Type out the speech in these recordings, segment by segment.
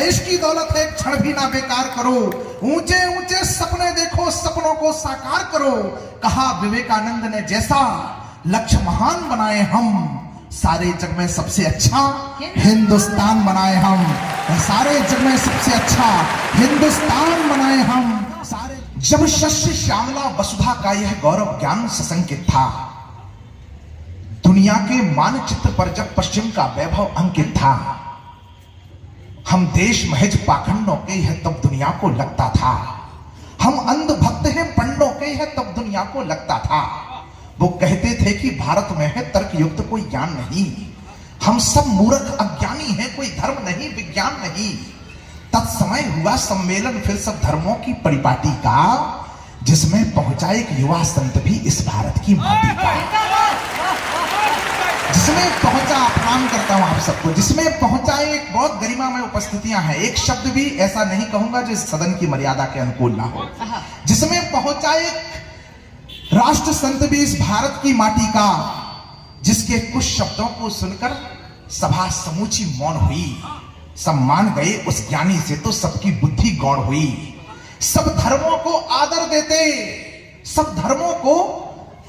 देश की दौलत है, क्षण भी ना बेकार करो, ऊंचे ऊंचे सपने देखो, सपनों को साकार करो। कहा विवेकानंद ने जैसा, लक्ष्य महान बनाए हम, सारे जग में सबसे अच्छा हिंदुस्तान बनाए हम, सारे जग में सबसे अच्छा हिंदुस्तान बनाए हम सारे। जब शस्य श्यामला वसुधा का यह गौरव ज्ञान सशंकित था, दुनिया के मानचित्र पर जब पश्चिम का वैभव अंकित था, हम देश महज पाखंडों के हैं तब दुनिया को लगता था, हम अंधभक्त हैं पंडों के हैं तब दुनिया को लगता था। वो कहते थे कि भारत में है तर्क युक्त कोई ज्ञान नहीं, हम सब मूर्ख अज्ञानी हैं, कोई धर्म नहीं विज्ञान नहीं। तत्समय हुआ सम्मेलन फिर सब धर्मों की परिपाटी का, जिसमें पहुंचा एक युवा संत भी इस भारत की माटी का, जिसमें पहुंचा, प्रणाम करता हूं आप सबको, जिसमें पहुंचा एक बहुत गरिमा में उपस्थितियां हैं, एक शब्द भी ऐसा नहीं कहूंगा जो इस सदन की मर्यादा के अनुकूल ना हो, जिसमें पहुंचा एक राष्ट्र संत भी इस भारत की माटी का, जिसके कुछ शब्दों को सुनकर सभा समूची मौन हुई। सब मान गए उस ज्ञानी से तो सबकी बुद्धि गौण हुई। सब धर्मों को आदर देते, सब धर्मों को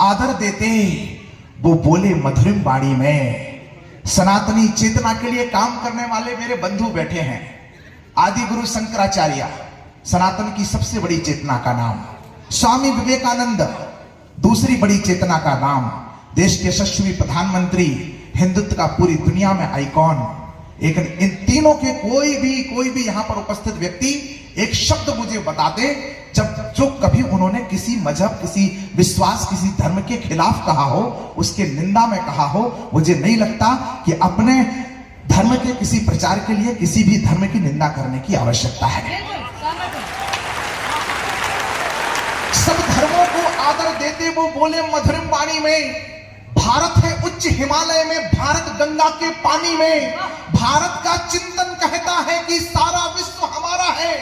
आदर देते, वो बोले मधुरिम वाणी में। सनातनी चेतना के लिए काम करने वाले मेरे बंधु बैठे हैं, आदि गुरु शंकराचार्य, सनातन की सबसे बड़ी चेतना का नाम, स्वामी विवेकानंद दूसरी बड़ी चेतना का नाम, देश के यशस्वी प्रधानमंत्री, हिंदुत्व का पूरी दुनिया में आइकॉन। एक इन तीनों के कोई भी यहां पर उपस्थित व्यक्ति एक शब्द मुझे बता दे जब जो कभी उन्होंने किसी मजहब, किसी विश्वास, किसी धर्म के खिलाफ कहा हो, उसके निंदा में कहा हो। मुझे नहीं लगता कि अपने धर्म के किसी प्रचार के लिए किसी भी धर्म की निंदा करने की आवश्यकता है। सब धर्मों को आदर देते वो बोले मधुरिम वाणी में, भारत है उच्च हिमालय में, भारत गंगा के पानी में, भारत का चिंतन कहता है कि सारा विश्व हमारा है,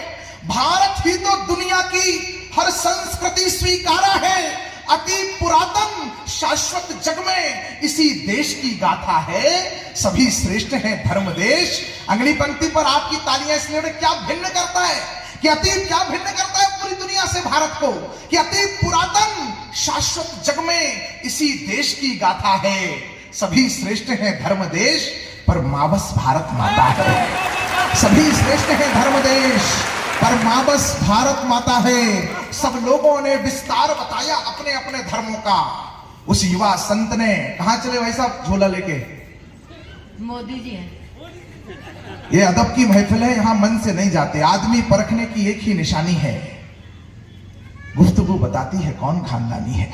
भारत ही तो दुनिया की हर संस्कृति स्वीकारा है, अति पुरातन शाश्वत जग में इसी देश की गाथा है, सभी श्रेष्ठ हैं धर्म देश। अगली पंक्ति पर आपकी तालियां इसलिए क्या भिन्न करता है कि अतीत क्या भिन्न करता है पूरी दुनिया से भारत को, कि अति पुरातन शाश्वत जग में इसी देश की गाथा है, सभी श्रेष्ठ हैं धर्म देश पर मां बस भारत माता है, सभी श्रेष्ठ हैं धर्म देश पर मां बस भारत माता है। सब लोगों ने विस्तार बताया अपने अपने धर्मों का। उस युवा संत ने, कहां चले भाई साहब झोला लेके? मोदी जी हैं। ये अदब की महफिल है, यहां मन से नहीं जाते, आदमी परखने की एक ही निशानी है, गुफ्तगू बताती है कौन खानदानी है।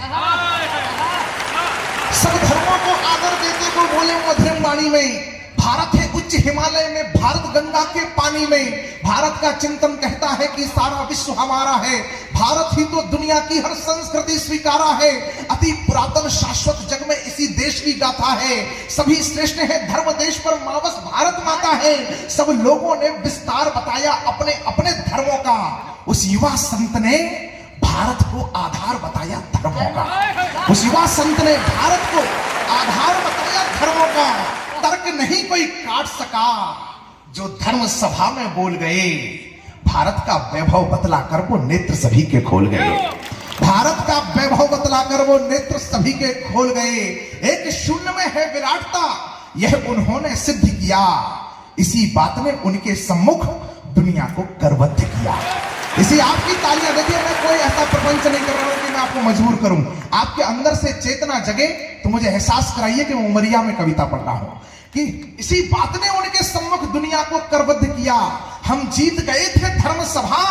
सब धर्मों को आदर देते को बोले मधुरिम वाणी में, भारत है उच्च हिमालय में, भारत गंगा के पानी में, भारत का चिंतन कहता है कि सारा विश्व हमारा है, भारत ही तो दुनिया की हर संस्कृति स्वीकारा है, अति पुरातन शाश्वत जग में इसी देश की गाथा है, सभी श्रेष्ठ है धर्म देश पर मां बस भारत माता है। सब लोगों ने विस्तार बताया अपने अपने धर्मों का। उस युवा संत ने भारत को आधार बताया धर्मों का, उस युवा संत ने भारत को आधार बताया धर्मों का। तर्क नहीं कोई काट सका जो धर्म सभा में बोल गए, भारत का वैभव बतलाकर वो नेत्र सभी के खोल गए, भारत का वैभव बतलाकर वो नेत्र सभी के खोल गए। एक शून्य में है विराटता, यह उन्होंने सिद्ध किया, इसी बात ने उनके सम्मुख दुनिया को गर्वबद्ध किया। इसी आपकी तालियां, देखिए मैं कोई ऐसा प्रपंच नहीं कर रहा हूं कि मैं आपको मजबूर करूं, आपके अंदर से चेतना जगे तो मुझे एहसास कराइए कि मैं उमरिया में कविता पढ़ रहा हूं, कि इसी बात ने उनके सम्मुख दुनिया को करबद्ध किया। हम जीत गए थे धर्म सभा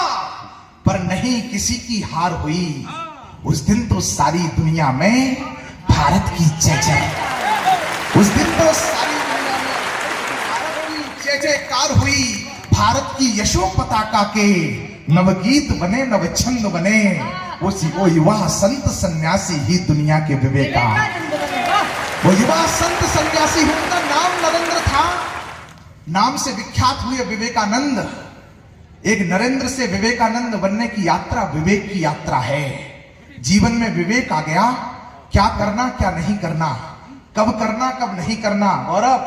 पर नहीं किसी की हार हुई, उस दिन तो सारी दुनिया में भारत की जय जय, उस दिन तो सारी दुनिया में भारत की जय जयकार हुई। भारत की यशो पताका के नवगीत बने, नव छंद बने, वो युवा संत सन्यासी ही दुनिया के विवेकानंद, वो युवा संत सन्यासी, उनका नाम नरेंद्र था, नाम से विख्यात हुए विवेकानंद। एक नरेंद्र से विवेकानंद बनने की यात्रा विवेक की यात्रा है। जीवन में विवेक आ गया, क्या करना क्या नहीं करना, कब करना कब नहीं करना, और अब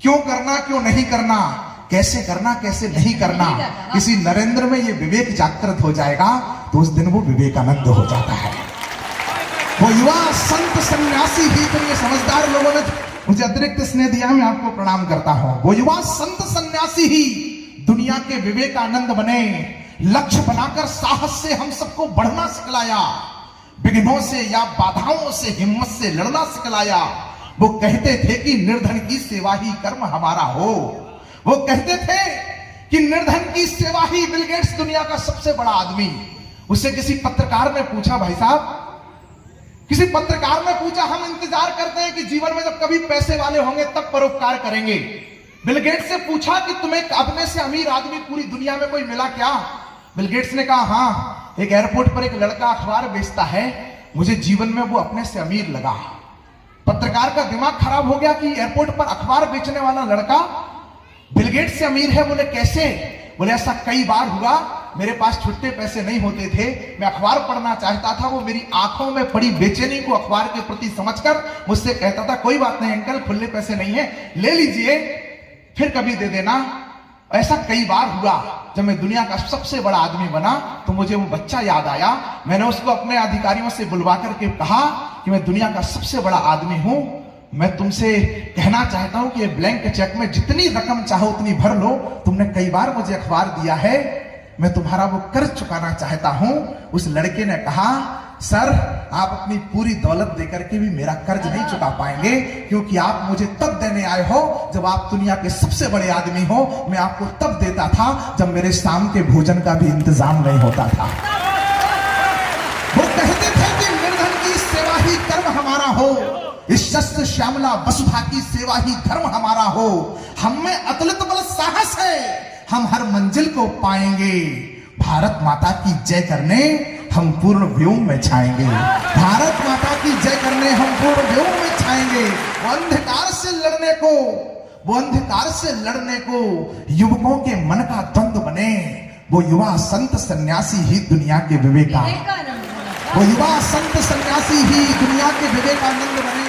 क्यों करना क्यों नहीं करना, कैसे करना कैसे नहीं करना, किसी नरेंद्र में ये विवेक जागृत हो जाएगा तो उस दिन वो विवेकानंद हो जाता है। वो युवा संत सन्यासी ही, तो ये समझदार लोगों ने मुझे अतिरिक्त स्नेह दिया, मैं आपको प्रणाम करता हूं। वो युवा संत सन्यासी ही दुनिया के विवेकानंद बने, लक्ष्य बनाकर साहस से हम सबको बढ़ना सिखलाया, विघ्नों से या बाधाओं से हिम्मत से लड़ना सिखलाया। वो कहते थे कि निर्धन की सेवा ही कर्म हमारा हो। वो कहते थे कि निर्धन की सेवा ही, बिल गेट्स दुनिया का सबसे बड़ा आदमी। उससे किसी पत्रकार ने पूछा, भाई साहब, किसी पत्रकार ने पूछा, हम इंतजार करते हैं कि जीवन में जब कभी पैसे वाले होंगे तब परोपकार करेंगे। बिल गेट्स से पूछा कि तुम्हें अपने से अमीर आदमी पूरी दुनिया में कोई मिला क्या? बिल गेट्स ने कहा, हाँ, एक एयरपोर्ट पर एक लड़का अखबार बेचता है, मुझे जीवन में वो अपने से अमीर लगा। पत्रकार का दिमाग खराब हो गया कि एयरपोर्ट पर अखबार बेचने वाला लड़का बिल गेट्स से अमीर है। बोले कैसे? बोले ऐसा कई बार हुआ, मेरे पास छुट्टे पैसे नहीं होते थे, मैं अखबार पढ़ना चाहता था, वो मेरी आंखों में पड़ी बेचैनी को अखबार के प्रति समझकर मुझसे कहता था, कोई बात नहीं अंकल, खुले पैसे नहीं है, ले लीजिए, फिर कभी दे देना। ऐसा कई बार हुआ। जब मैं दुनिया का सबसे बड़ा आदमी बना तो मुझे वो बच्चा याद आया। मैंने उसको अपने अधिकारियों से बुलवा करके कहा कि मैं दुनिया का सबसे बड़ा आदमी हूं, मैं तुमसे कहना चाहता हूं कि ये ब्लैंक चेक में जितनी रकम चाहो उतनी भर लो, तुमने कई बार मुझे अखबार दिया है, मैं तुम्हारा वो कर्ज चुकाना चाहता हूं। उस लड़के ने कहा, सर, आप अपनी पूरी दौलत देकर के भी मेरा कर्ज नहीं चुका पाएंगे, क्योंकि आप मुझे तब देने आए हो जब आप दुनिया के सबसे बड़े आदमी हो। मैं आपको तब देता था जब मेरे शाम के भोजन का भी इंतजाम नहीं होता था। वो कहते थे कि निर्धन की सेवा ही कर्म हमारा हो, इस शस्त्र श्यामला वसुधा की सेवा ही धर्म हमारा हो। हम में अतुलित बल साहस है, हम हर मंजिल को पाएंगे। भारत माता की जय करने हम पूर्ण व्योम में छाएंगे। भारत माता की जय करने हम पूर्ण व्योम में छाएंगे। वो अंधकार से लड़ने को युवकों के मन का द्वंद्व बने। वो युवा संत सन्यासी ही दुनिया के विवेकानंद, वो युवा संत सन्यासी ही दुनिया के विवेकानंद बने।